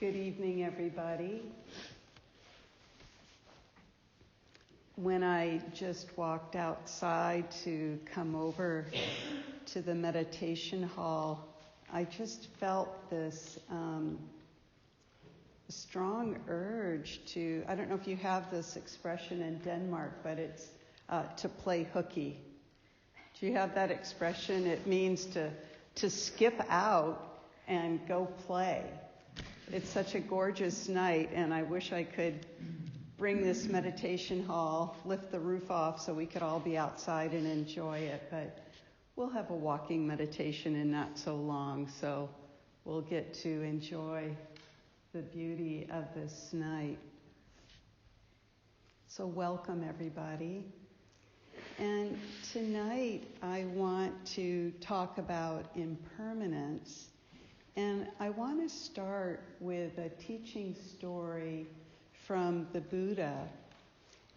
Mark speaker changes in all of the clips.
Speaker 1: Good evening, everybody. When I just walked outside to come over to the meditation hall, I just felt this strong urge to, I don't know if you have this expression in Denmark, but it's to play hooky. Do you have that expression? It means to skip out and go play. It's such a gorgeous night, and I wish I could bring this meditation hall, lift the roof off so we could all be outside and enjoy it. But we'll have a walking meditation in not so long, so we'll get to enjoy the beauty of this night. So welcome, everybody. And tonight I want to talk about impermanence. And I want to start with a teaching story from the Buddha.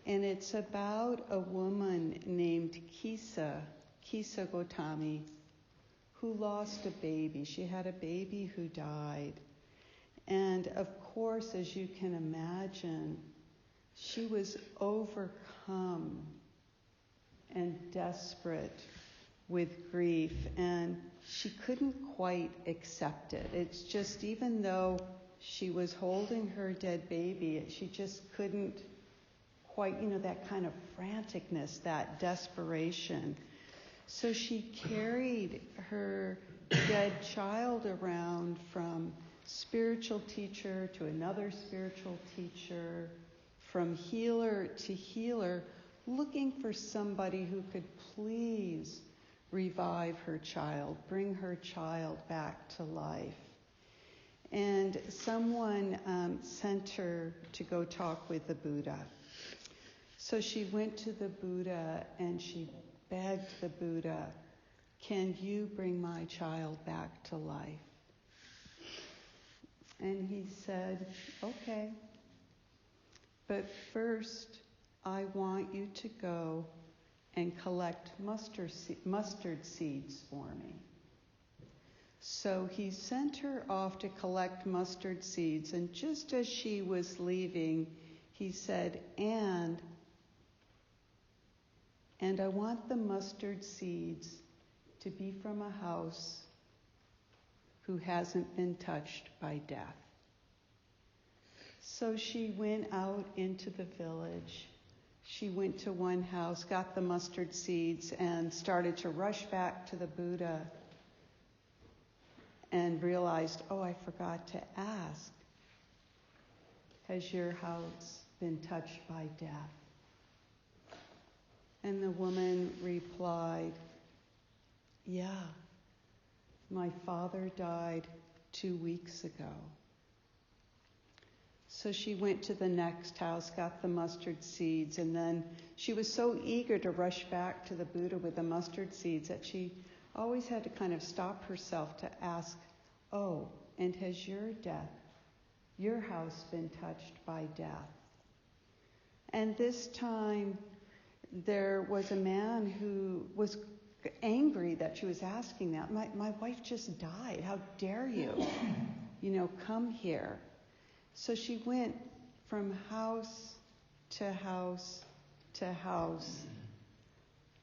Speaker 1: And it's about a woman named Kisa Gotami, who lost a baby. She had a baby who died. And of course, as you can imagine, she was overcome and desperate with grief, and she couldn't quite accept it. It's just, even though she was holding her dead baby, she just couldn't quite, that kind of franticness, that desperation. So she carried her dead child around from spiritual teacher to another spiritual teacher, from healer to healer, looking for somebody who could please revive her child, bring her child back to life. And someone sent her to go talk with the Buddha. So she went to the Buddha and she begged the Buddha, "Can you bring my child back to life?" And he said, "Okay, but first I want you to go and collect mustard seeds for me." So he sent her off to collect mustard seeds, and just as she was leaving, he said, and I want the mustard seeds to be from a house who hasn't been touched by death. So she went out into the village. She went to one house, got the mustard seeds, and started to rush back to the Buddha, and realized, oh, I forgot to ask, has your house been touched by death? And the woman replied, yeah, my father died 2 weeks ago. So she went to the next house, got the mustard seeds, and then she was so eager to rush back to the Buddha with the mustard seeds that she always had to kind of stop herself to ask, oh, and has your house been touched by death? And this time there was a man who was angry that she was asking that. My wife just died. How dare you? Come here. So she went from house to house to house,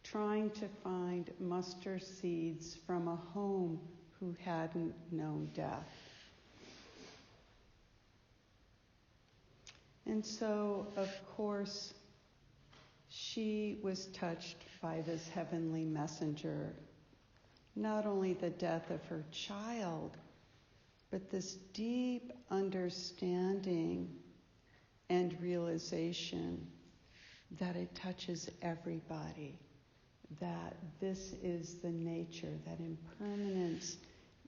Speaker 1: trying to find mustard seeds from a home who hadn't known death. And so, of course, she was touched by this heavenly messenger, not only the death of her child, but this deep understanding and realization that it touches everybody, that this is the nature, that impermanence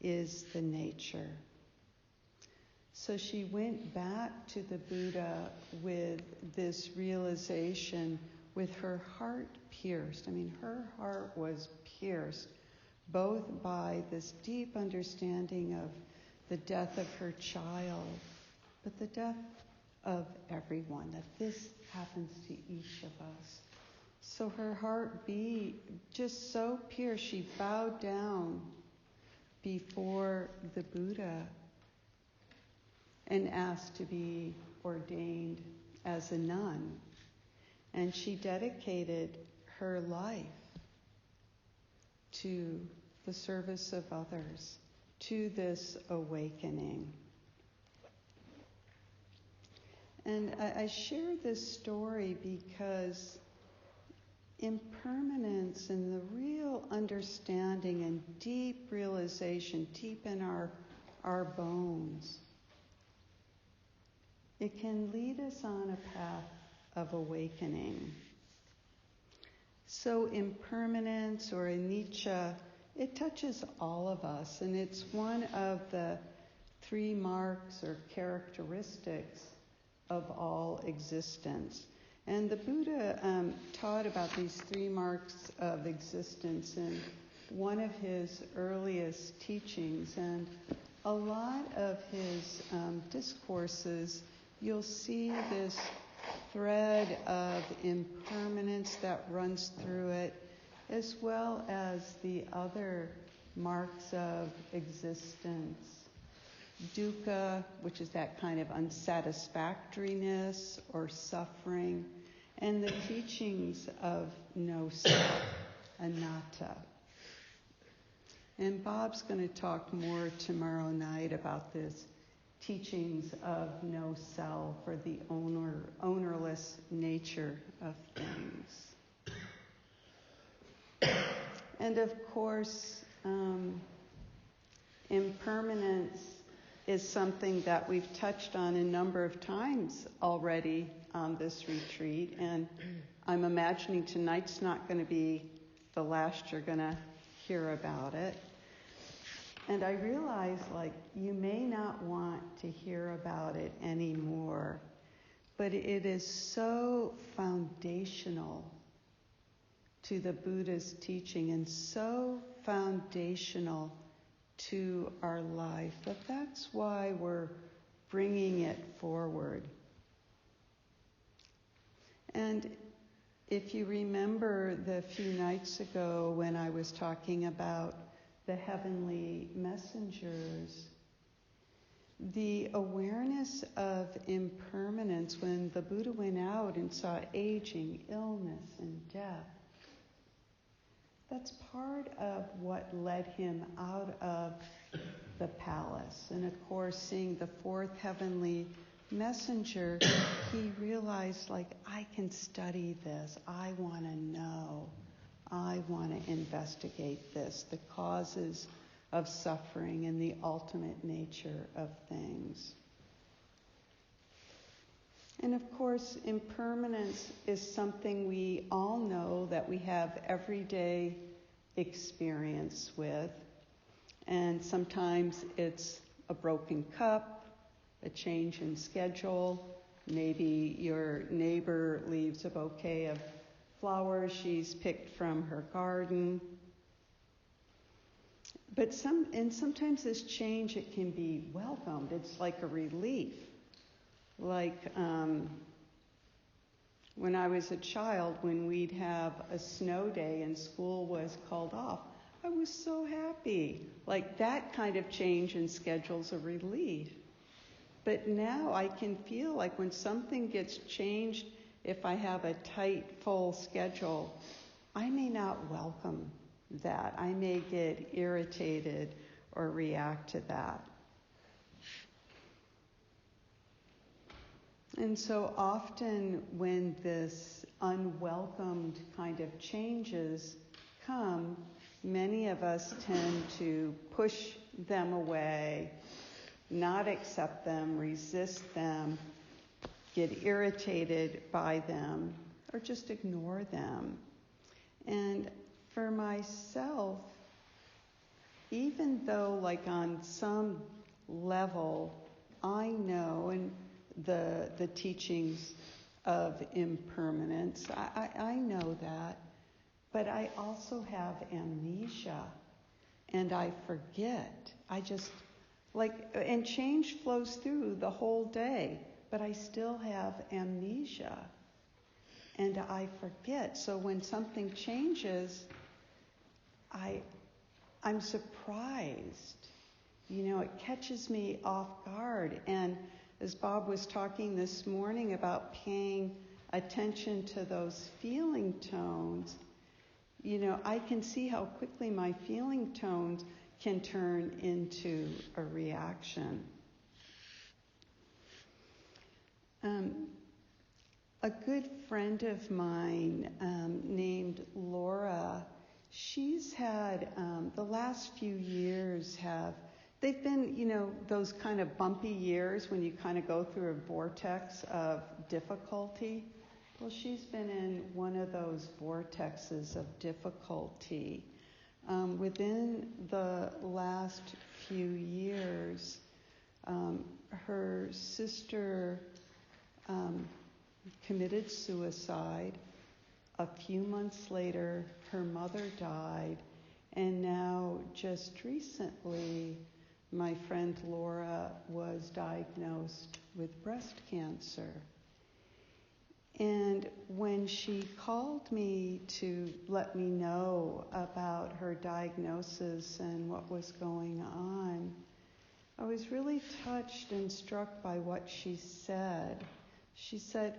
Speaker 1: is the nature. So she went back to the Buddha with this realization, with her heart pierced. Her heart was pierced both by this deep understanding of the death of her child, but the death of everyone, that this happens to each of us. So her heart beat just so pierced, she bowed down before the Buddha and asked to be ordained as a nun. And she dedicated her life to the service of others, to this awakening. And I share this story because impermanence and the real understanding and deep realization, deep in our bones, it can lead us on a path of awakening. So impermanence, or anicca, it touches all of us, and it's one of the 3 marks or characteristics of all existence. And the Buddha taught about these 3 marks of existence in one of his earliest teachings. And a lot of his discourses, you'll see this thread of impermanence that runs through it, as well as the other marks of existence. Dukkha, which is that kind of unsatisfactoriness or suffering, and the teachings of no self, anatta. And Bob's going to talk more tomorrow night about this teachings of no self, or the ownerless nature of things. And of course, impermanence is something that we've touched on a number of times already on this retreat, and I'm imagining tonight's not going to be the last you're going to hear about it. And I realize, you may not want to hear about it anymore, but it is so foundational to the Buddha's teaching and so foundational to our life that's why we're bringing it forward. And if you remember the few nights ago when I was talking about the heavenly messengers, the awareness of impermanence, when the Buddha went out and saw aging, illness, and death, that's part of what led him out of the palace. And of course, seeing the 4th heavenly messenger, he realized, I can study this. I want to know. I want to investigate this, the causes of suffering and the ultimate nature of things. And of course, impermanence is something we all know that we have everyday experience with. And sometimes it's a broken cup, a change in schedule. Maybe your neighbor leaves a bouquet of flowers she's picked from her garden. But sometimes this change, it can be welcomed. It's like a relief. When I was a child, when we'd have a snow day and school was called off, I was so happy. That kind of change in schedule's a relief. But now I can feel when something gets changed, if I have a tight, full schedule, I may not welcome that. I may get irritated or react to that. And so often when this unwelcomed kind of changes come, many of us tend to push them away, not accept them, resist them, get irritated by them, or just ignore them. And for myself, even though on some level I know and the teachings of impermanence, I know that, but I also have amnesia, and I forget. I just, and change flows through the whole day, but I still have amnesia, and I forget. So when something changes, I'm surprised. It catches me off guard, and as Bob was talking this morning about paying attention to those feeling tones, I can see how quickly my feeling tones can turn into a reaction. A good friend of mine named Laura, she's had the last few years they've been, those kind of bumpy years when you kind of go through a vortex of difficulty. Well, she's been in one of those vortexes of difficulty. Within the last few years, her sister committed suicide. A few months later, her mother died. And now, just recently, my friend Laura was diagnosed with breast cancer. And when she called me to let me know about her diagnosis and what was going on, I was really touched and struck by what she said. She said,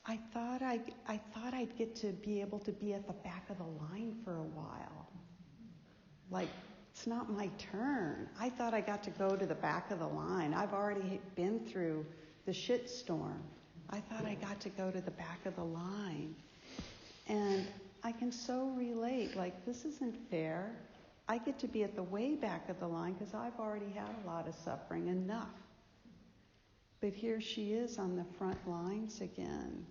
Speaker 1: I thought I'd get to be able to be at the back of the line for a while. Like, it's not my turn. I thought I got to go to the back of the line. I've already been through the shitstorm. I thought I got to go to the back of the line. And I can so relate, like, this isn't fair. I get to be at the way back of the line because I've already had a lot of suffering, enough. But here she is on the front lines again.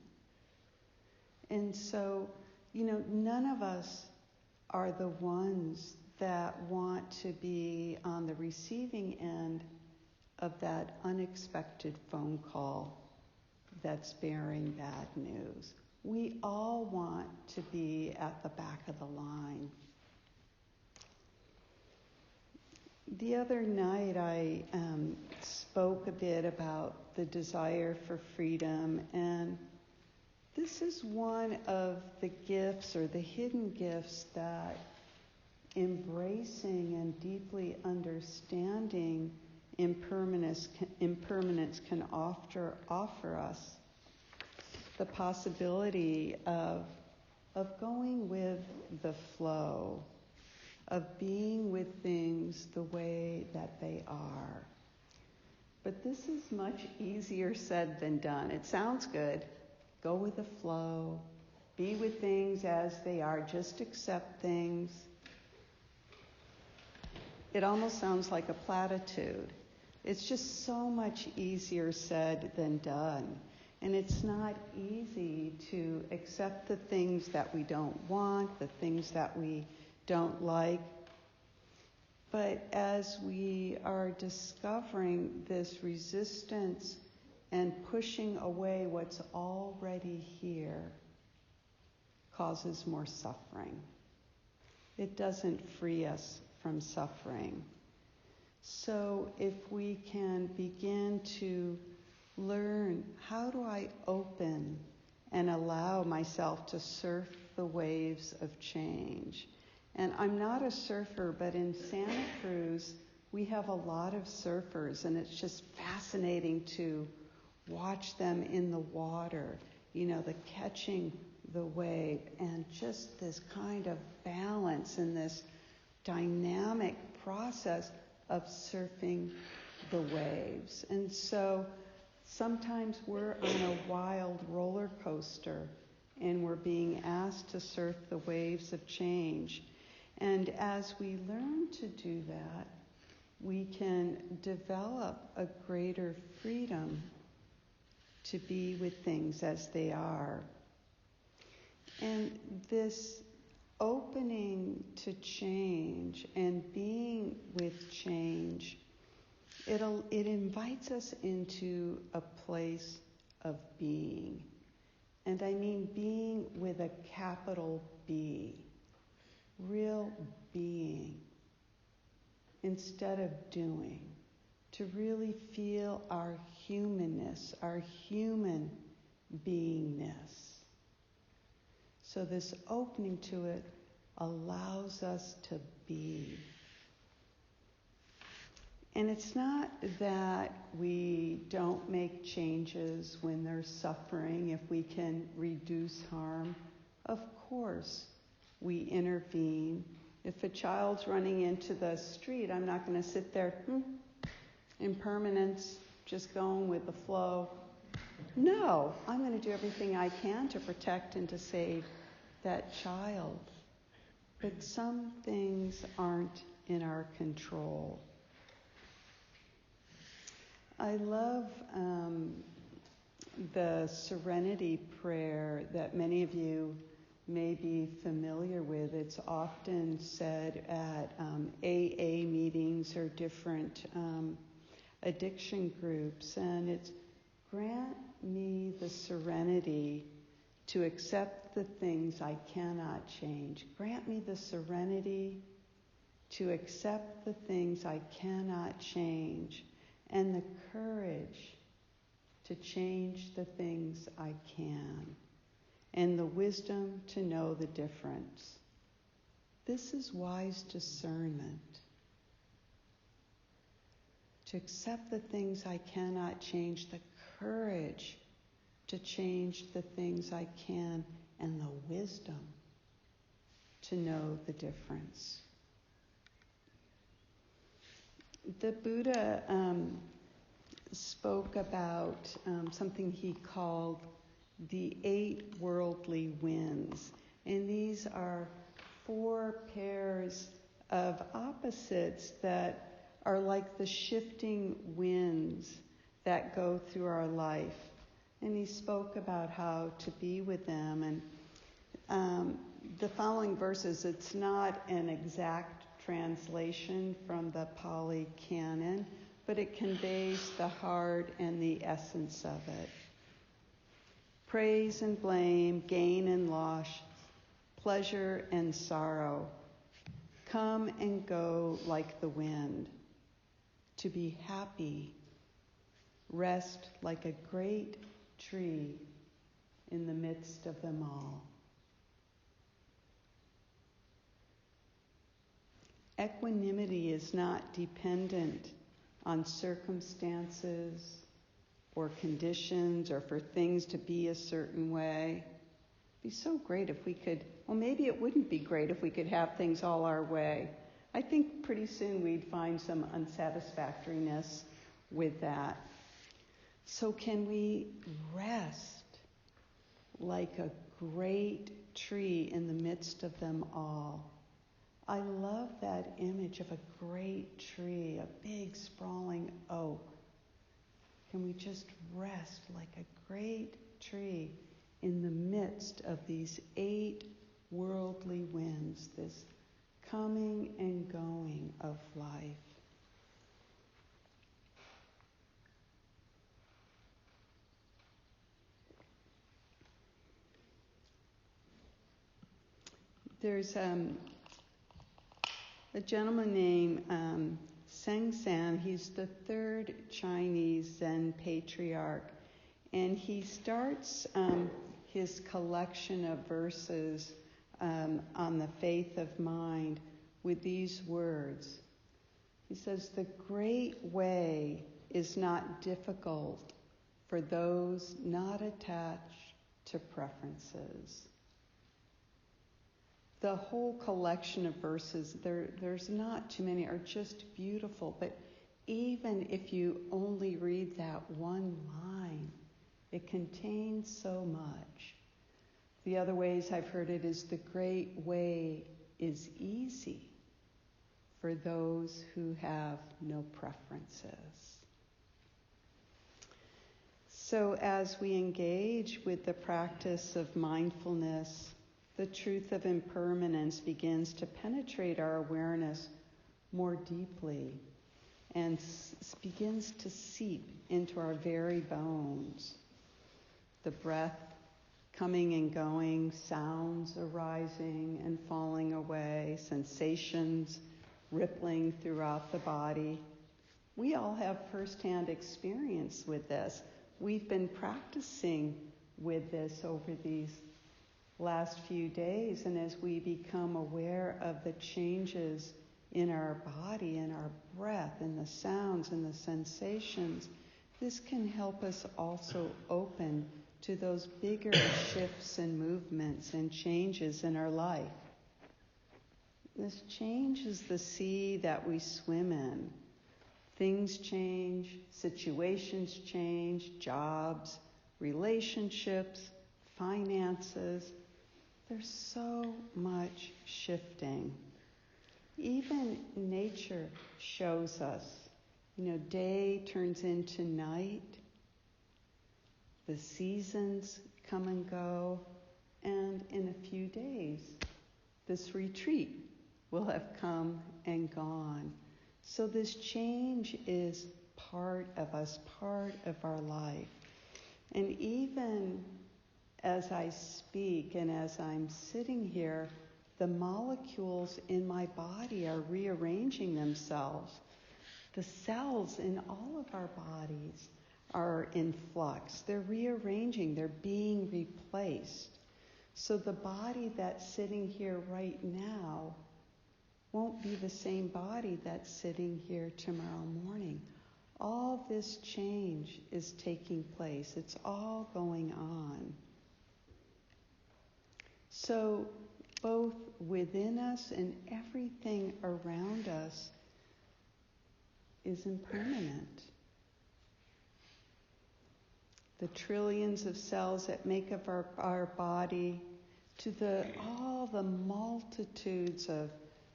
Speaker 1: And so, none of us are the ones that want to be on the receiving end of that unexpected phone call that's bearing bad news. We all want to be at the back of the line. The other night I spoke a bit about the desire for freedom, and this is one of the gifts or the hidden gifts that embracing and deeply understanding impermanence can offer us. The possibility of going with the flow, of being with things the way that they are. But this is much easier said than done. It sounds good. Go with the flow. Be with things as they are. Just accept things. It almost sounds like a platitude. It's just so much easier said than done. And it's not easy to accept the things that we don't want, the things that we don't like. But as we are discovering this resistance and pushing away what's already here, causes more suffering. It doesn't free us from suffering. So if we can begin to learn, how do I open and allow myself to surf the waves of change? And I'm not a surfer, but in Santa Cruz, we have a lot of surfers, and it's just fascinating to watch them in the water, the catching the wave, and just this kind of balance and this dynamic process of surfing the waves. And so sometimes we're on a wild roller coaster and we're being asked to surf the waves of change. And as we learn to do that, we can develop a greater freedom to be with things as they are. And this opening to change and being with change, it invites us into a place of being. And I mean being with a capital B, real being, instead of doing, to really feel our humanness, our human beingness. So this opening to it allows us to be. And it's not that we don't make changes when there's suffering, if we can reduce harm. Of course, we intervene. If a child's running into the street, I'm not going to sit there, impermanence, just going with the flow. No, I'm going to do everything I can to protect and to save that child. But some things aren't in our control. I love the serenity prayer that many of you may be familiar with. It's often said at AA meetings or different addiction groups, and it's grant me the serenity to accept the things I cannot change. Grant me the serenity to accept the things I cannot change, and the courage to change the things I can, and the wisdom to know the difference. This is wise discernment. To accept the things I cannot change, the courage to change the things I can, and the wisdom to know the difference. The Buddha spoke about something he called the 8 worldly winds. And these are 4 pairs of opposites that are like the shifting winds that go through our life. And he spoke about how to be with them. And the following verses, it's not an exact translation from the Pali Canon, but it conveys the heart and the essence of it. Praise and blame, gain and loss, pleasure and sorrow, come and go like the wind. To be happy, rest like a great tree in the midst of them all. Equanimity is not dependent on circumstances or conditions or for things to be a certain way. It'd be so great if we could, well, maybe it wouldn't be great if we could have things all our way. I think pretty soon we'd find some unsatisfactoriness with that. So can we rest like a great tree in the midst of them all? I love that image of a great tree, a big sprawling oak. Can we just rest like a great tree in the midst of these 8 worldly winds, this coming and going of life? There's a gentleman named Seng San. He's the 3rd Chinese Zen patriarch, and he starts his collection of verses on the faith of mind with these words. He says, "The great way is not difficult for those not attached to preferences." The whole collection of verses, there's not too many, are just beautiful. But even if you only read that one line, it contains so much. The other ways I've heard it is the great way is easy for those who have no preferences. So as we engage with the practice of mindfulness, the truth of impermanence begins to penetrate our awareness more deeply and begins to seep into our very bones. The breath coming and going, sounds arising and falling away, sensations rippling throughout the body. We all have firsthand experience with this. We've been practicing with this over these last few days, and as we become aware of the changes in our body, in our breath, in the sounds and the sensations, this can help us also open to those bigger shifts and movements and changes in our life. This change is the sea that we swim in. Things change, situations change, jobs, relationships, finances. There's so much shifting. Even nature shows us, day turns into night, the seasons come and go, and in a few days, this retreat will have come and gone. So this change is part of us, part of our life. And even as I speak and as I'm sitting here, the molecules in my body are rearranging themselves. The cells in all of our bodies are in flux. They're rearranging, they're being replaced. So the body that's sitting here right now won't be the same body that's sitting here tomorrow morning. All this change is taking place. It's all going on. So both within us and everything around us is impermanent. The trillions of cells that make up our body, to all the multitudes of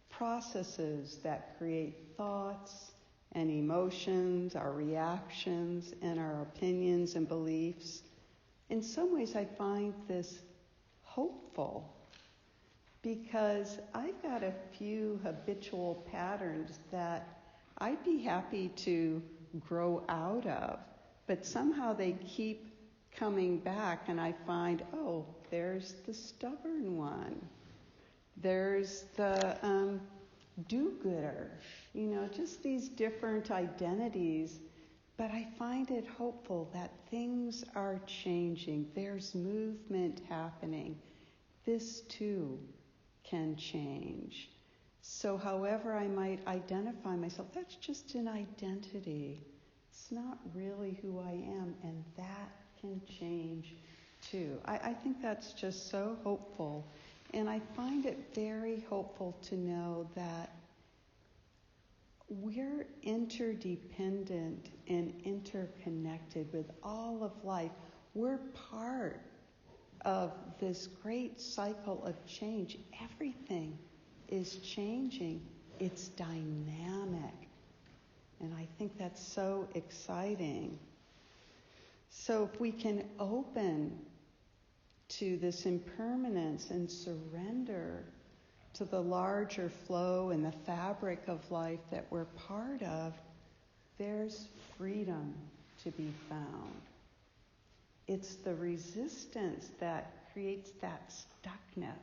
Speaker 1: processes that create thoughts and emotions, our reactions and our opinions and beliefs. In some ways, I find this hopeful because I've got a few habitual patterns that I'd be happy to grow out of, but somehow they keep coming back, and I find, there's the stubborn one. There's the do-gooder, just these different identities. But I find it hopeful that things are changing. There's movement happening. This too can change. So however I might identify myself, that's just an identity. It's not really who I am, and that can change too. I think that's just so hopeful. And I find it very hopeful to know that we're interdependent and interconnected with all of life. We're part of this great cycle of change. Everything is changing. It's dynamic. And I think that's so exciting. So if we can open to this impermanence and surrender to the larger flow and the fabric of life that we're part of, there's freedom to be found. It's the resistance that creates that stuckness.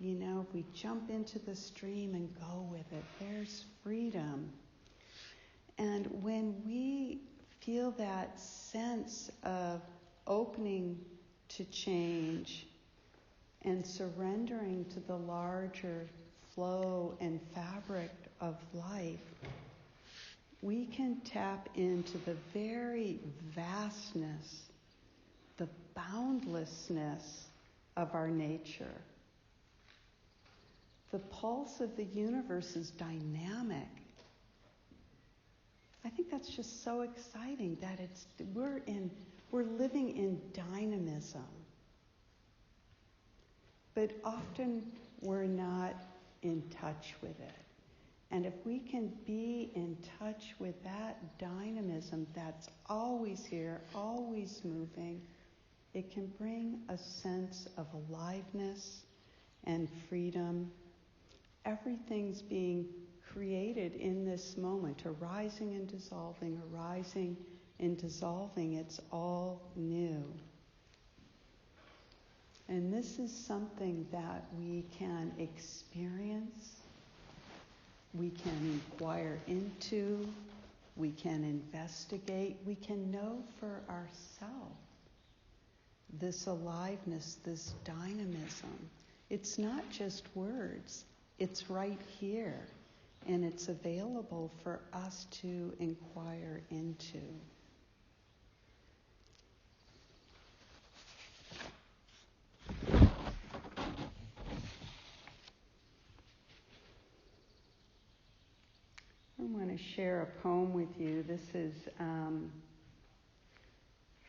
Speaker 1: We jump into the stream and go with it. There's freedom. And when we feel that sense of opening to change and surrendering to the larger flow and fabric of life, we can tap into the very vastness, the boundlessness of our nature. The pulse of the universe is dynamic. I think that's just so exciting that we're living in dynamism. But often we're not in touch with it. And if we can be in touch with that dynamism that's always here, always moving, it can bring a sense of aliveness and freedom. Everything's being created in this moment, arising and dissolving, arising and dissolving. It's all new. And this is something that we can experience, we can inquire into, we can investigate, we can know for ourselves this aliveness, this dynamism. It's not just words, it's right here. and it's available for us to inquire into. I want to share a poem with you. This is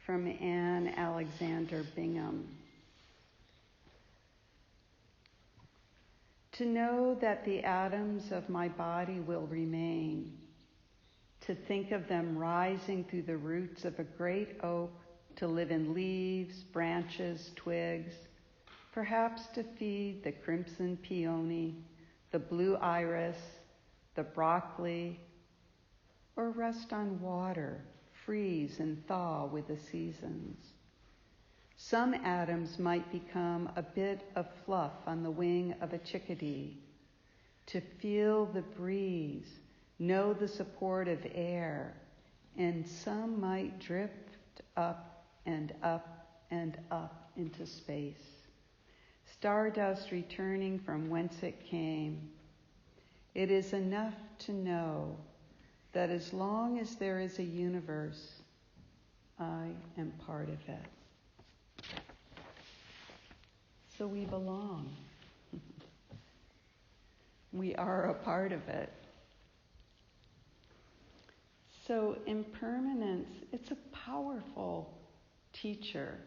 Speaker 1: from Anne Alexander Bingham. To know that the atoms of my body will remain, to think of them rising through the roots of a great oak, to live in leaves, branches, twigs, perhaps to feed the crimson peony, the blue iris, the broccoli, or rest on water, freeze and thaw with the seasons. Some atoms might become a bit of fluff on the wing of a chickadee, to feel the breeze, know the support of air, and some might drift up and up and up into space. Stardust returning from whence it came. It is enough to know that as long as there is a universe, I am part of it. So we belong. We are a part of it. So impermanence, it's a powerful teacher.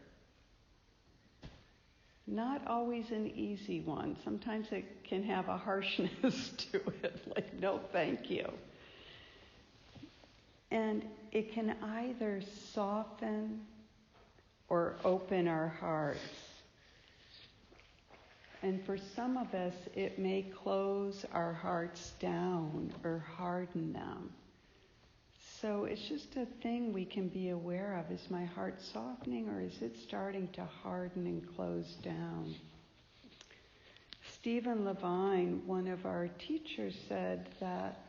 Speaker 1: Not always an easy one. Sometimes it can have a harshness to it, like, no thank you. And it can either soften or open our hearts. And for some of us, it may close our hearts down or harden them. So it's just a thing we can be aware of. Is my heart softening, or is it starting to harden and close down? Stephen Levine, one of our teachers, said that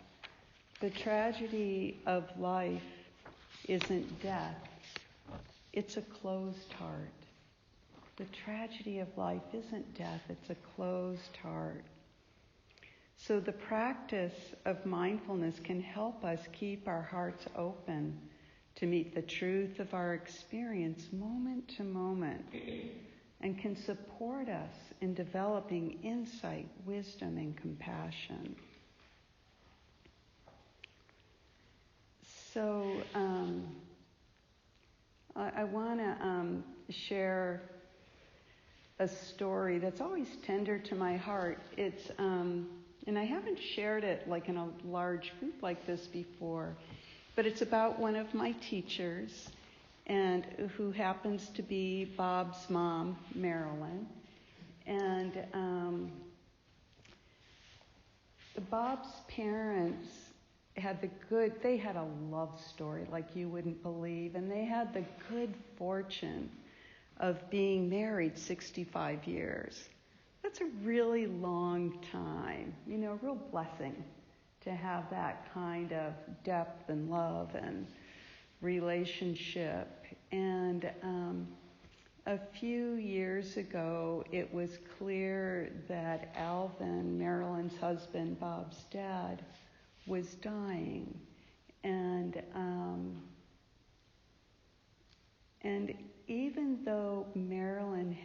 Speaker 1: the tragedy of life isn't death, it's a closed heart. The tragedy of life isn't death, it's a closed heart. So the practice of mindfulness can help us keep our hearts open to meet the truth of our experience moment to moment, and can support us in developing insight, wisdom, and compassion. So I want to share a story that's always tender to my heart. It's and I haven't shared it like in a large group like this before, but it's about one of my teachers, and who happens to be Bob's mom, Marilyn. And Bob's parents they had a love story like you wouldn't believe, and they had the good fortune of being married 65 years. That's a really long time, a real blessing to have that kind of depth and love and relationship. And a few years ago, it was clear that Alvin, Marilyn's husband, Bob's dad, was dying. And even though Marilyn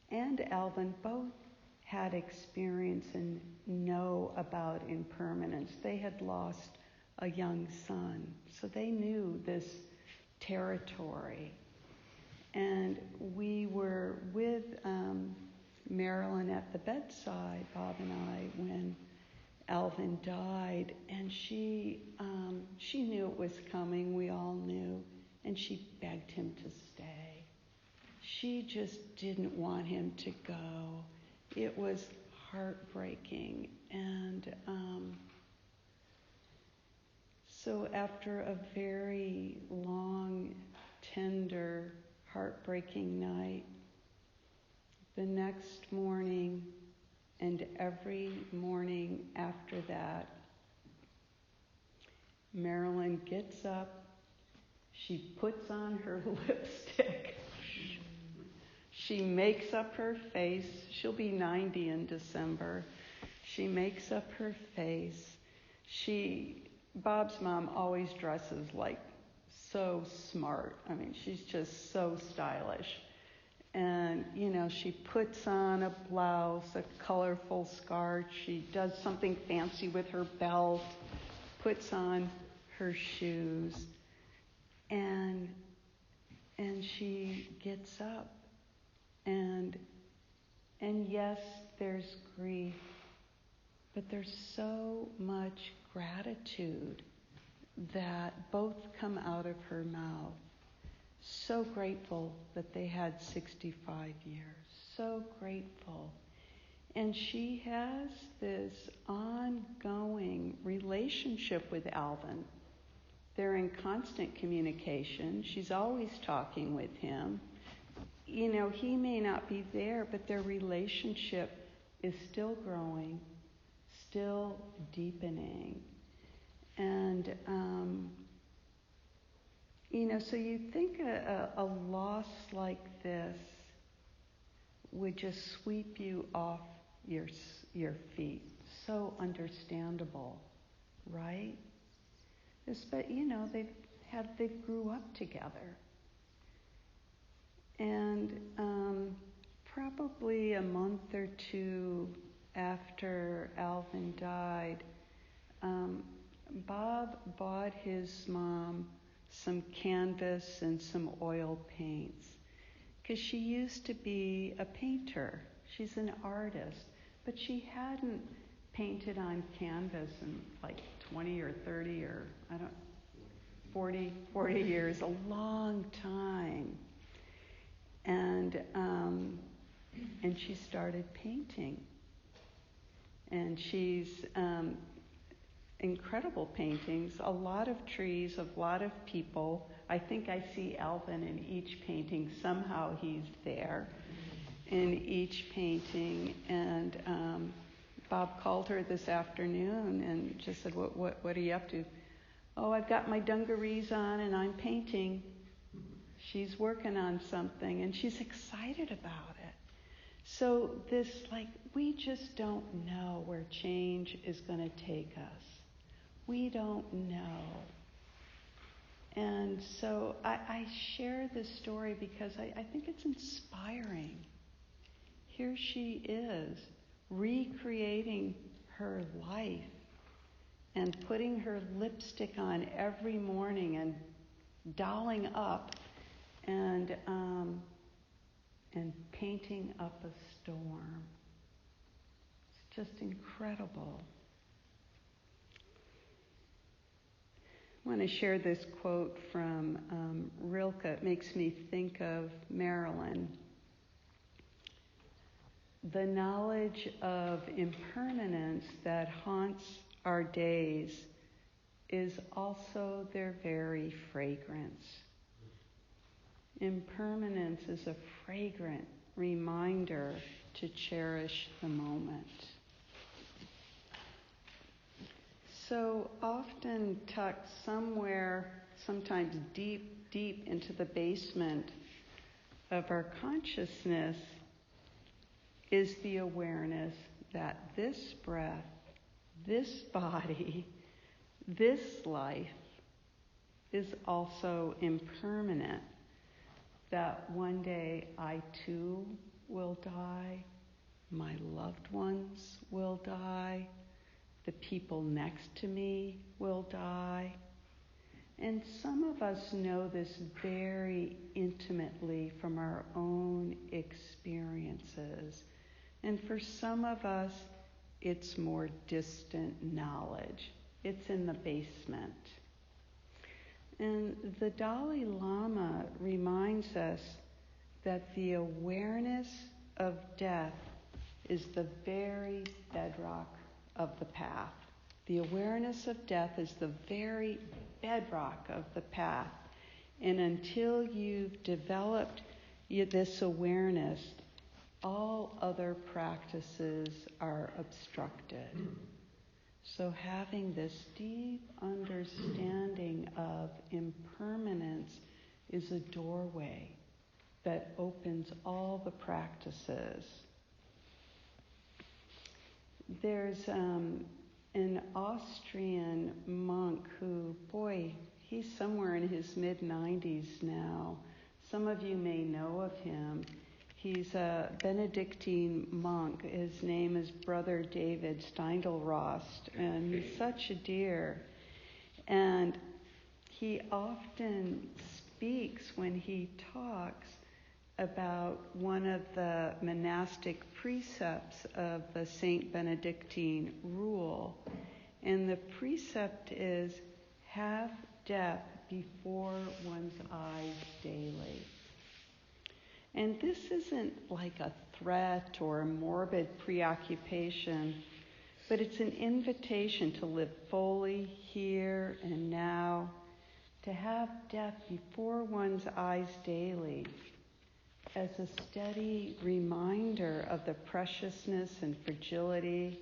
Speaker 1: and Alvin both had experience and know about impermanence, they had lost a young son, so they knew this territory. And we were with Marilyn at the bedside, Bob and I, when Alvin died, and she knew it was coming. We all knew, and she begged him to stay. She just didn't want him to go. It was heartbreaking, and so after a very long, tender, heartbreaking night, the next morning and every morning after that, Marilyn gets up, she puts on her lipstick, she makes up her face. She'll be 90 in December. She makes up her face. Bob's mom always dresses like so smart. I mean, she's just so stylish. And, she puts on a blouse, a colorful scarf. She does something fancy with her belt, puts on her shoes, and she gets up. And yes, there's grief, but there's so much gratitude that both come out of her mouth. So grateful that they had 65 years. So grateful. And she has this ongoing relationship with Alvin. They're in constant communication. She's always talking with him. He may not be there, but their relationship is still growing, still deepening. And, so you think a loss like this would just sweep you off your feet. So understandable, right? But they grew up together. And probably a month or two after Alvin died, Bob bought his mom some canvas and some oil paints, because she used to be a painter. She's an artist, but she hadn't painted on canvas in like 20 or 30 or 40 years, a long time. And she started painting. And she's incredible paintings, a lot of trees, a lot of people. I think I see Alvin in each painting. Somehow he's there in each painting. And Bob called her this afternoon and just said, what are you up to? Oh, I've got my dungarees on and I'm painting. She's working on something and she's excited about it. So we just don't know where change is going to take us. We don't know. And so I share this story because I think it's inspiring. Here she is, recreating her life and putting her lipstick on every morning and dolling up and painting up a storm. It's just incredible. I want to share this quote from Rilke. It makes me think of Marilyn. The knowledge of impermanence that haunts our days is also their very fragrance. Impermanence is a fragrant reminder to cherish the moment. So often tucked somewhere, sometimes deep, deep into the basement of our consciousness is the awareness that this breath, this body, this life is also impermanent. That one day I too will die, my loved ones will die, the people next to me will die. And some of us know this very intimately from our own experiences. And for some of us, it's more distant knowledge. It's in the basement. And the Dalai Lama reminds us that the awareness of death is the very bedrock of the path. The awareness of death is the very bedrock of the path. And until you've developed this awareness, all other practices are obstructed. So having this deep understanding of impermanence is a doorway that opens all the practices. there's an Austrian monk who, boy, he's somewhere in his mid-90s now. Some of you may know of him. He's a Benedictine monk. His name is Brother David Steindl-Rast, and he's such a dear. And he often speaks, when he talks, about one of the monastic precepts of the Saint Benedictine rule. And the precept is, have death before one's eyes daily. And this isn't like a threat or a morbid preoccupation, but it's an invitation to live fully here and now, to have death before one's eyes daily as a steady reminder of the preciousness and fragility,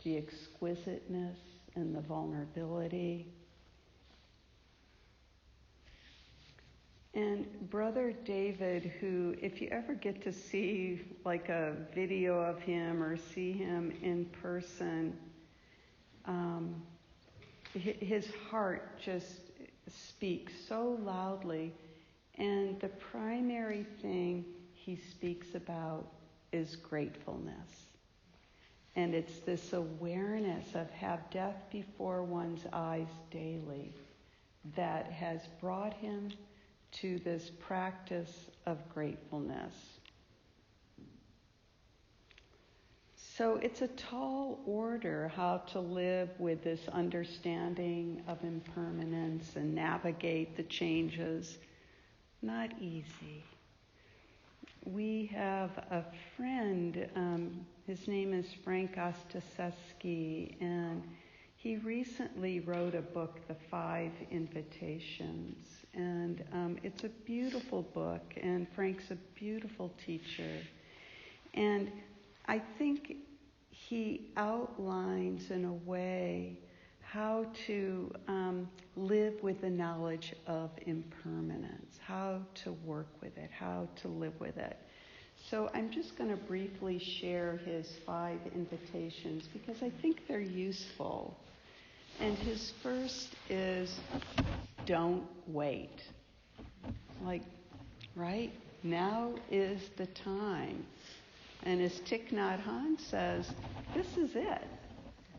Speaker 1: the exquisiteness and the vulnerability. And Brother David, who, if you ever get to see like a video of him or see him in person, his heart just speaks so loudly. And the primary thing he speaks about is gratefulness. And it's this awareness of have death before one's eyes daily that has brought him to this practice of gratefulness. So it's a tall order how to live with this understanding of impermanence and navigate the changes. Not easy. We have a friend, his name is Frank Ostaseski, and he recently wrote a book, The 5 Invitations. And it's a beautiful book, and Frank's a beautiful teacher. And I think he outlines in a way how to live with the knowledge of impermanence, how to work with it, how to live with it. So I'm just going to briefly share his 5 invitations because I think they're useful. And his first is, don't wait. Like, right? Now is the time. And as Thich Nhat Hanh says, this is it.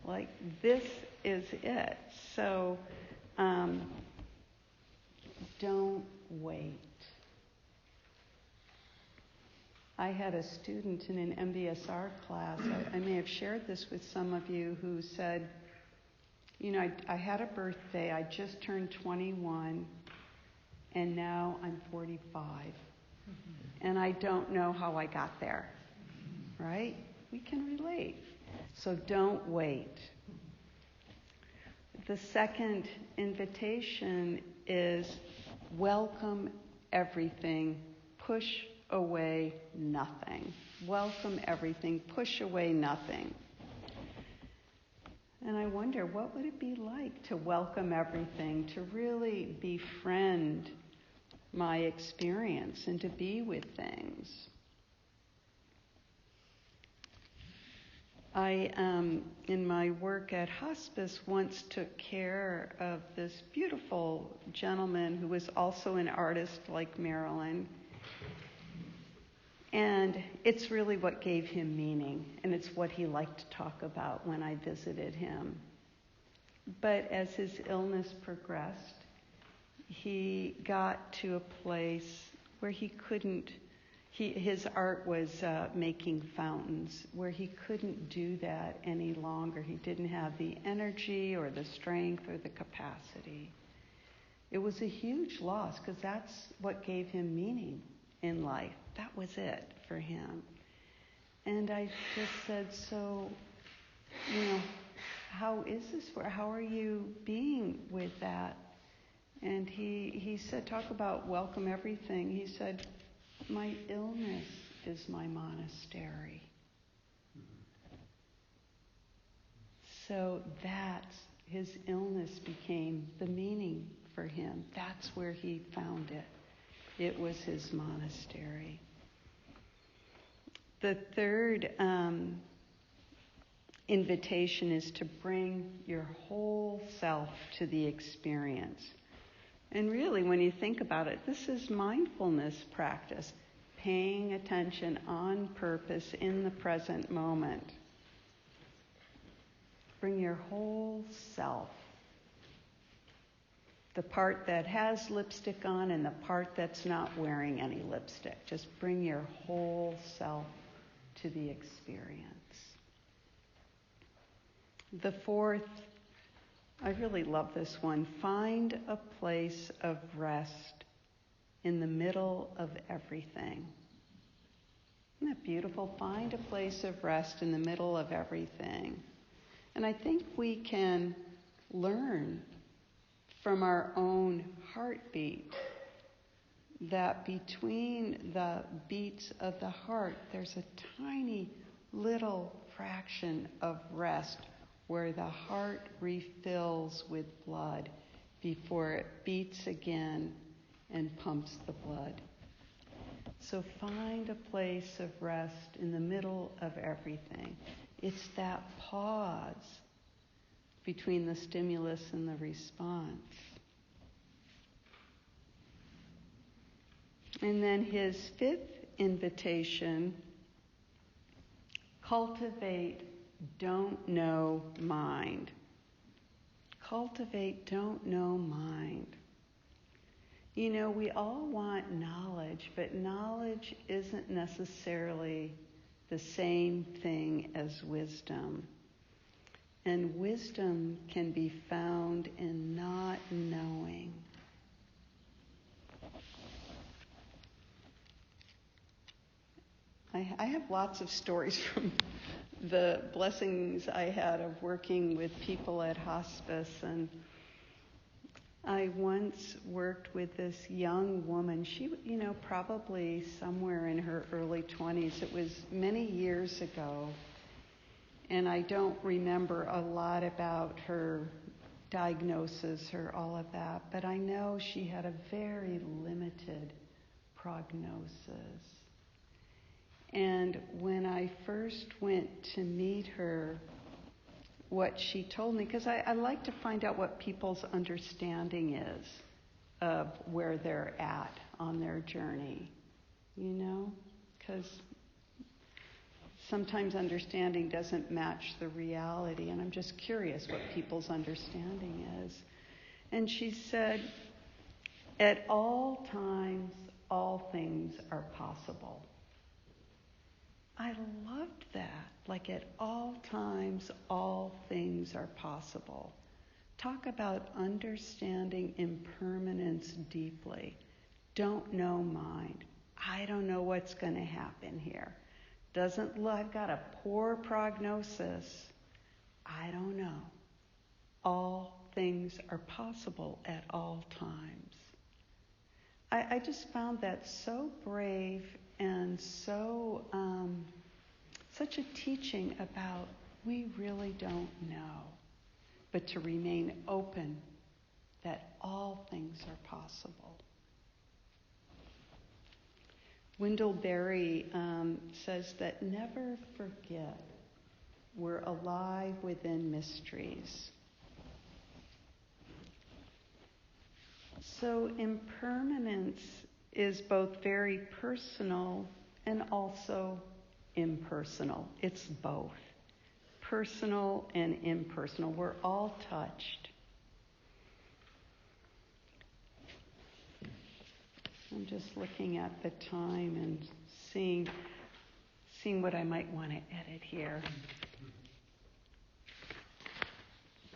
Speaker 1: Like, this is it. So, don't wait. I had a student in an MBSR class, I may have shared this with some of you, who said, you know, I had a birthday, I just turned 21, and now I'm 45. And I don't know how I got there, right? We can relate. So don't wait. The second invitation is welcome everything, push away nothing. Welcome everything, push away nothing. And I wonder, what would it be like to welcome everything, to really befriend my experience and to be with things? I, in my work at hospice, once took care of this beautiful gentleman who was also an artist like Marilyn. And it's really what gave him meaning, and it's what he liked to talk about when I visited him. But as his illness progressed, he got to a place where he couldn't, his art was making fountains, where he couldn't do that any longer. He didn't have the energy or the strength or the capacity. It was a huge loss because that's what gave him meaning in life. That was it for him. And I just said, so, you know, how is this how are you being with that? And he said, talk about welcome everything. He said, my illness is my monastery. So his illness became the meaning for him. That's where he found it. It was his monastery. The third invitation is to bring your whole self to the experience. And really, when you think about it, this is mindfulness practice, paying attention on purpose in the present moment. Bring your whole self. The part that has lipstick on and the part that's not wearing any lipstick. Just bring your whole self to the experience. The fourth, I really love this one. Find a place of rest in the middle of everything. Isn't that beautiful? Find a place of rest in the middle of everything. And I think we can learn from our own heartbeat that between the beats of the heart, there's a tiny little fraction of rest where the heart refills with blood before it beats again and pumps the blood. So find a place of rest in the middle of everything. It's that pause between the stimulus and the response. And then his fifth invitation, cultivate don't know mind. Cultivate don't know mind. You know, we all want knowledge, but knowledge isn't necessarily the same thing as wisdom. And wisdom can be found in not knowing. I have lots of stories from the blessings I had of working with people at hospice. And I once worked with this young woman. She, probably somewhere in her early 20s. It was many years ago. And I don't remember a lot about her diagnosis or all of that. But I know she had a very limited prognosis. And when I first went to meet her, what she told me, because I like to find out what people's understanding is of where they're at on their journey, because sometimes understanding doesn't match the reality, and I'm just curious what people's understanding is. And she said, at all times, all things are possible. I loved that. Like at all times, all things are possible. Talk about understanding impermanence deeply. Don't know mind. I don't know what's going to happen here. I've got a poor prognosis. I don't know. All things are possible at all times. I just found that so brave and so such a teaching about we really don't know, but to remain open that all things are possible. Wendell Berry says that never forget we're alive within mysteries. So impermanence is both very personal and also impersonal. It's both personal and impersonal. We're all touched. I'm just looking at the time and seeing what I might want to edit here.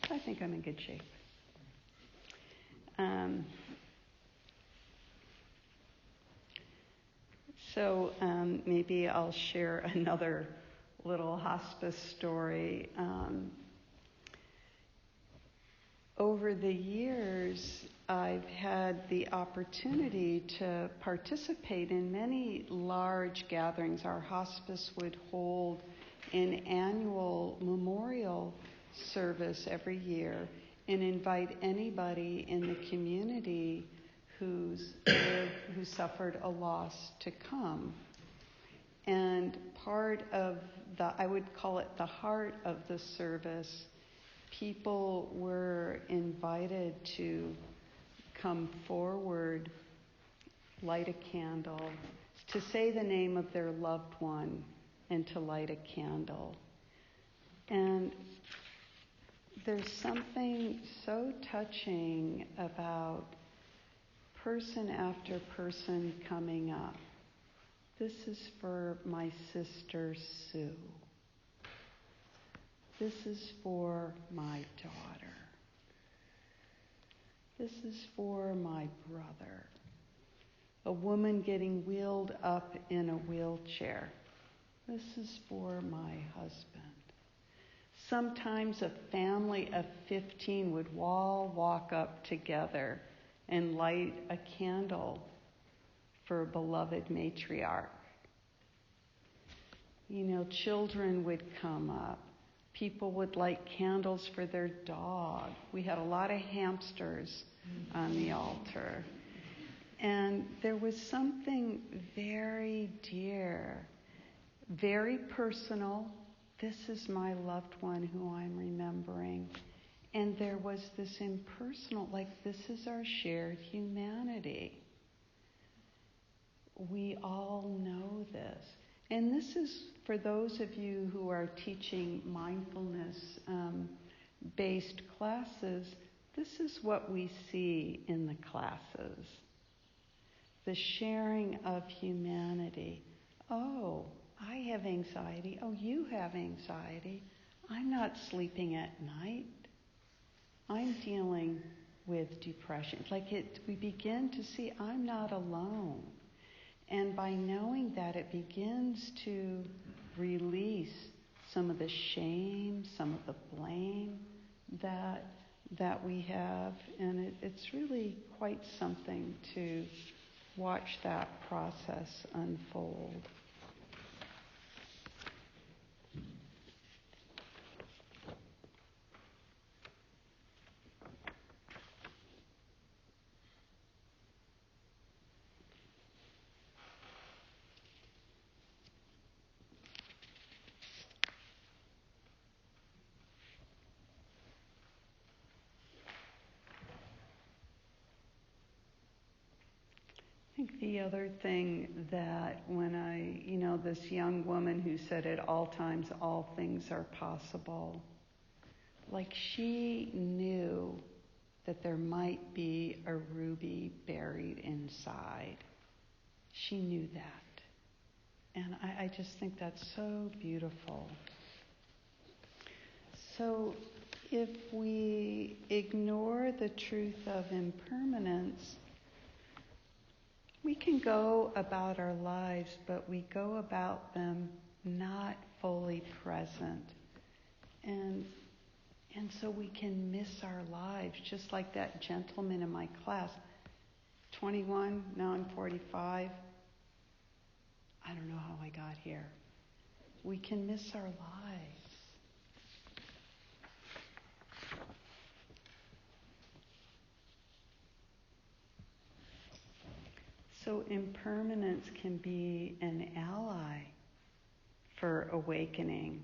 Speaker 1: I think I'm in good shape. So maybe I'll share another little hospice story. Over the years, I've had the opportunity to participate in many large gatherings. Our hospice would hold an annual memorial service every year and invite anybody in the community who suffered a loss to come. And part of I would call it the heart of the service, people were invited to come forward, light a candle, to say the name of their loved one, and to light a candle. And there's something so touching about person after person coming up. This is for my sister Sue. This is for my daughter. This is for my brother. A woman getting wheeled up in a wheelchair. This is for my husband. Sometimes a family of 15 would all walk up together and light a candle for a beloved matriarch. You know, children would come up. People would light candles for their dog. We had a lot of hamsters on the altar. And there was something very dear, very personal. This is my loved one who I'm remembering. And there was this impersonal, like this is our shared humanity. We all know this. And this is for those of you who are teaching mindfulness-based classes, this is what we see in the classes. The sharing of humanity. Oh, I have anxiety. Oh, you have anxiety. I'm not sleeping at night. I'm dealing with depression. We begin to see I'm not alone. And by knowing that, it begins to release some of the shame, some of the blame that we have. And it's really quite something to watch that process unfold. I think the other thing that when this young woman who said at all times all things are possible, like she knew that there might be a ruby buried inside. She knew that. And I just think that's so beautiful. So if we ignore the truth of impermanence, we can go about our lives, but we go about them not fully present. And so we can miss our lives, just like that gentleman in my class. 21, now I'm 45. I don't know how I got here. We can miss our lives. So impermanence can be an ally for awakening.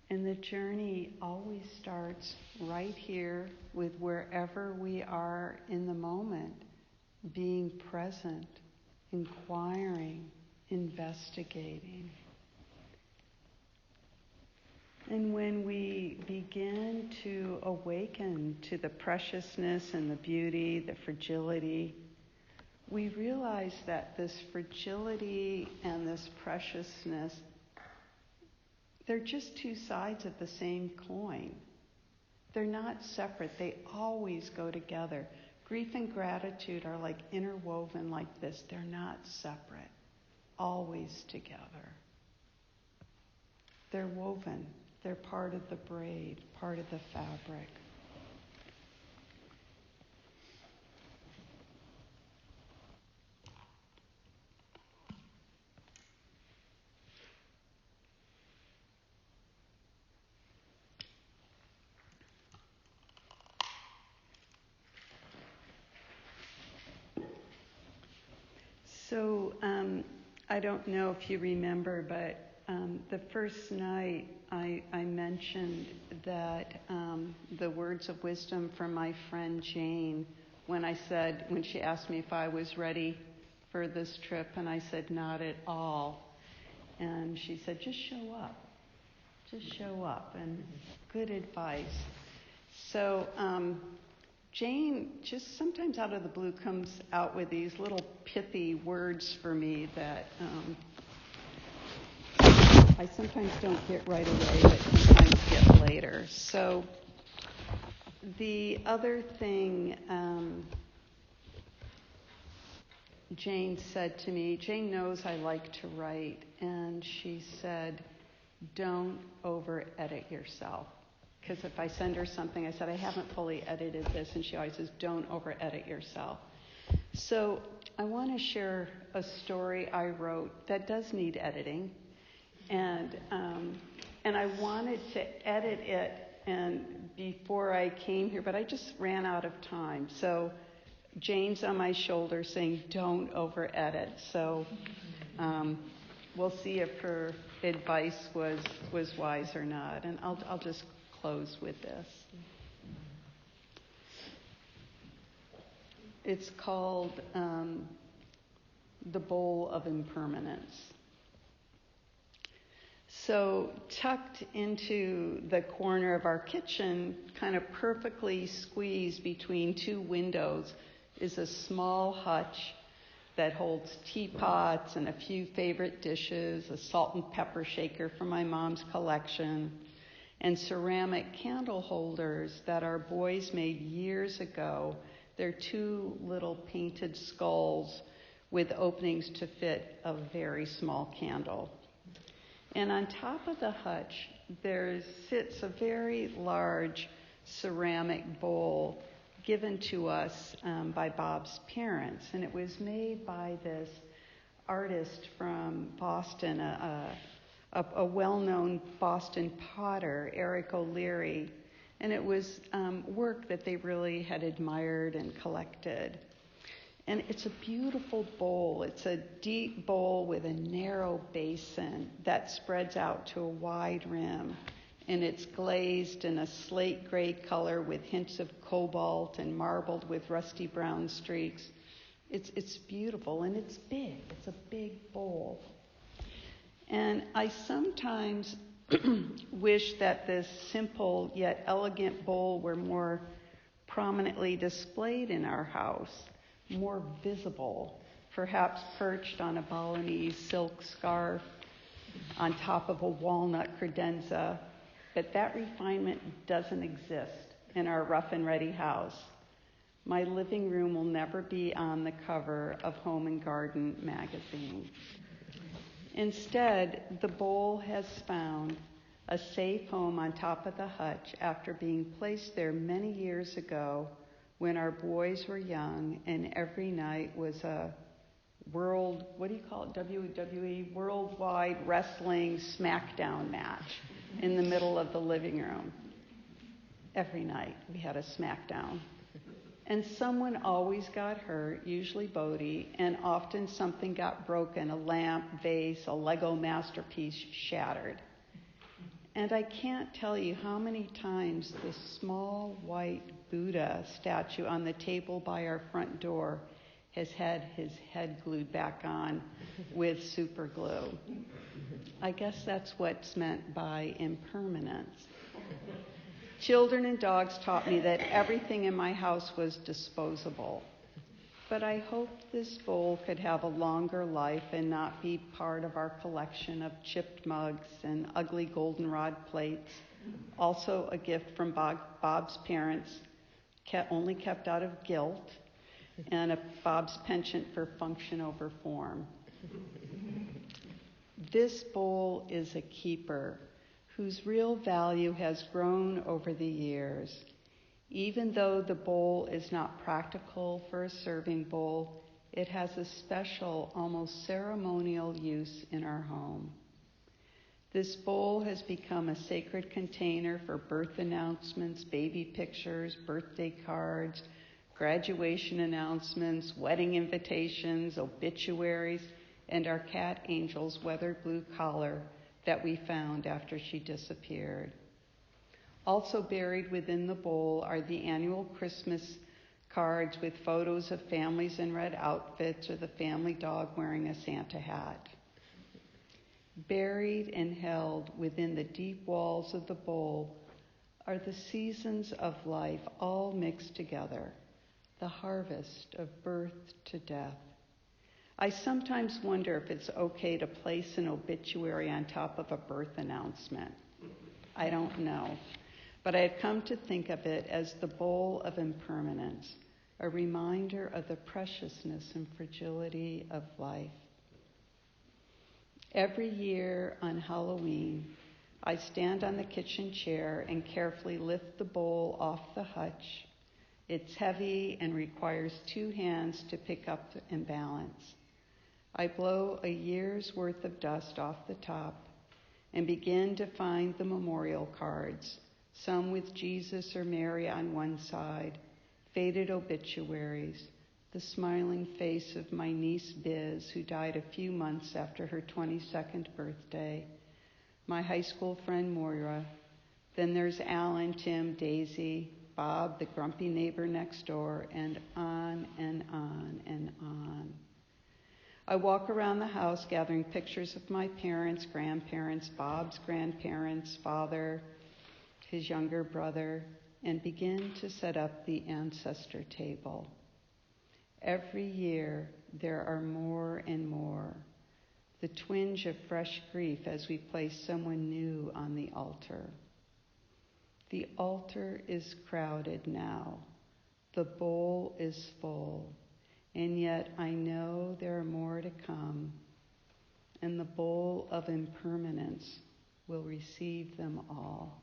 Speaker 1: And the journey always starts right here with wherever we are in the moment, being present, inquiring, investigating. And when we begin to awaken to the preciousness and the beauty, the fragility, we realize that this fragility and this preciousness, they're just two sides of the same coin. They're not separate. They always go together. Grief and gratitude are like interwoven like this. They're not separate. Always together. They're woven. They're part of the braid, part of the fabric. So I don't know if you remember, but the first night I mentioned that the words of wisdom from my friend Jane, when she asked me if I was ready for this trip, and I said, not at all. And she said, just show up. Just show up. And good advice. So Jane just sometimes out of the blue comes out with these little pithy words for me that I sometimes don't get right away, but sometimes get later. So the other thing Jane said to me, Jane knows I like to write, and she said, don't over-edit yourself. Because if I send her something, I said, I haven't fully edited this, and she always says, don't over-edit yourself. So I want to share a story I wrote that does need editing, and I wanted to edit it and before I came here, but I just ran out of time. So Jane's on my shoulder saying, don't over-edit. So we'll see if her advice was wise or not, and I'll just close with this. It's called The Bowl of Impermanence. So tucked into the corner of our kitchen, kind of perfectly squeezed between two windows, is a small hutch that holds teapots and a few favorite dishes, a salt and pepper shaker from my mom's collection, and ceramic candle holders that our boys made years ago. They're two little painted skulls with openings to fit a very small candle. And on top of the hutch, there sits a very large ceramic bowl given to us by Bob's parents. And it was made by this artist from Boston, a well-known Boston potter, Eric O'Leary. And it was work that they really had admired and collected. And it's a beautiful bowl. It's a deep bowl with a narrow basin that spreads out to a wide rim. And it's glazed in a slate gray color with hints of cobalt and marbled with rusty brown streaks. It's beautiful, and it's big. It's a big bowl. And I sometimes wish that this simple yet elegant bowl were more prominently displayed in our house, more visible, perhaps perched on a Balinese silk scarf on top of a walnut credenza. But that refinement doesn't exist in our rough and ready house. My living room will never be on the cover of Home and Garden magazine. Instead, the bowl has found a safe home on top of the hutch after being placed there many years ago when our boys were young and every night was a WWE, worldwide wrestling smackdown match in the middle of the living room. Every night we had a smackdown. And someone always got hurt, usually Bodie, and often something got broken, a lamp, vase, a Lego masterpiece shattered. And I can't tell you how many times the small white Buddha statue on the table by our front door has had his head glued back on with super glue. I guess that's what's meant by impermanence. Children and dogs taught me that everything in my house was disposable. But I hoped this bowl could have a longer life and not be part of our collection of chipped mugs and ugly goldenrod plates. Also a gift from Bob's parents, only kept out of guilt, and Bob's penchant for function over form. This bowl is a keeper whose real value has grown over the years. Even though the bowl is not practical for a serving bowl, it has a special, almost ceremonial use in our home. This bowl has become a sacred container for birth announcements, baby pictures, birthday cards, graduation announcements, wedding invitations, obituaries. and our cat Angel's weathered blue collar that we found after she disappeared. Also buried within the bowl are the annual Christmas cards with photos of families in red outfits or the family dog wearing a Santa hat. Buried and held within the deep walls of the bowl are the seasons of life all mixed together, the harvest of birth to death. I sometimes wonder if it's okay to place an obituary on top of a birth announcement. I don't know. But I had come to think of it as the bowl of impermanence, a reminder of the preciousness and fragility of life. Every year on Halloween, I stand on the kitchen chair and carefully lift the bowl off the hutch. It's heavy and requires 2 hands to pick up and balance. I blow a year's worth of dust off the top and begin to find the memorial cards, some with Jesus or Mary on one side, faded obituaries, the smiling face of my niece Biz, who died a few months after her 22nd birthday, my high school friend Moira. Then there's Alan, Tim, Daisy, Bob, the grumpy neighbor next door, and on and on and on. I walk around the house gathering pictures of my parents, grandparents, Bob's grandparents, father, his younger brother, and begin to set up the ancestor table. Every year there are more and more, the twinge of fresh grief as we place someone new on the altar. The altar is crowded now. The bowl is full. And yet I know there are more to come, and the bowl of impermanence will receive them all.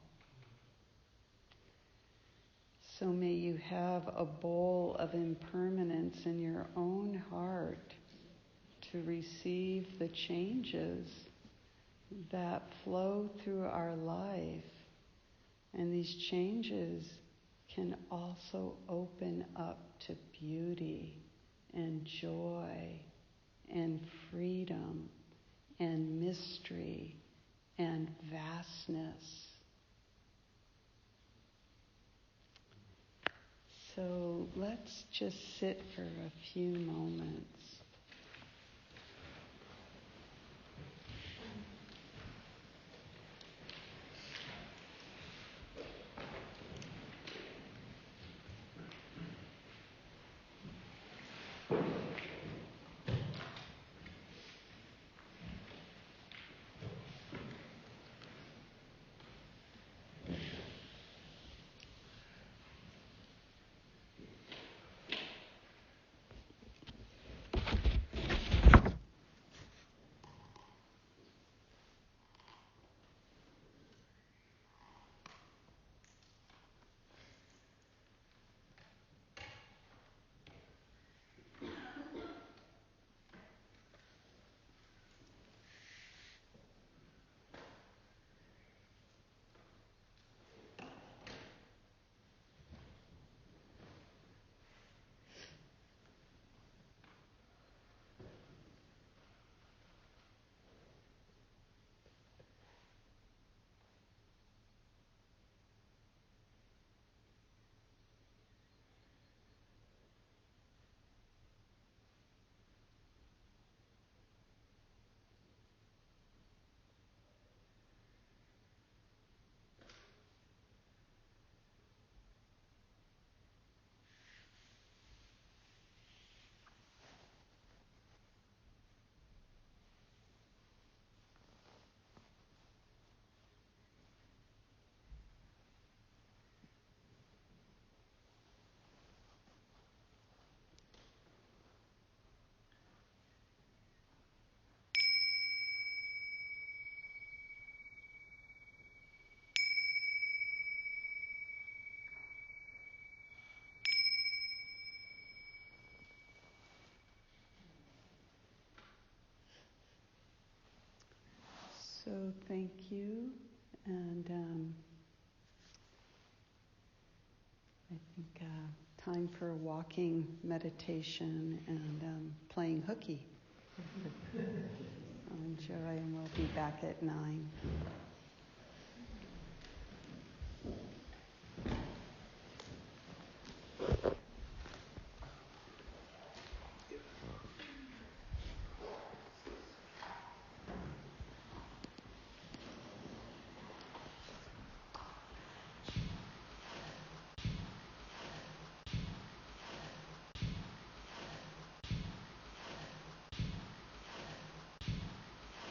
Speaker 1: So may you have a bowl of impermanence in your own heart to receive the changes that flow through our life. And these changes can also open up to beauty and joy and freedom and mystery and vastness. So let's just sit for a few moments. So thank you, and I think time for a walking meditation and playing hooky. Enjoy, and we'll be back at 9.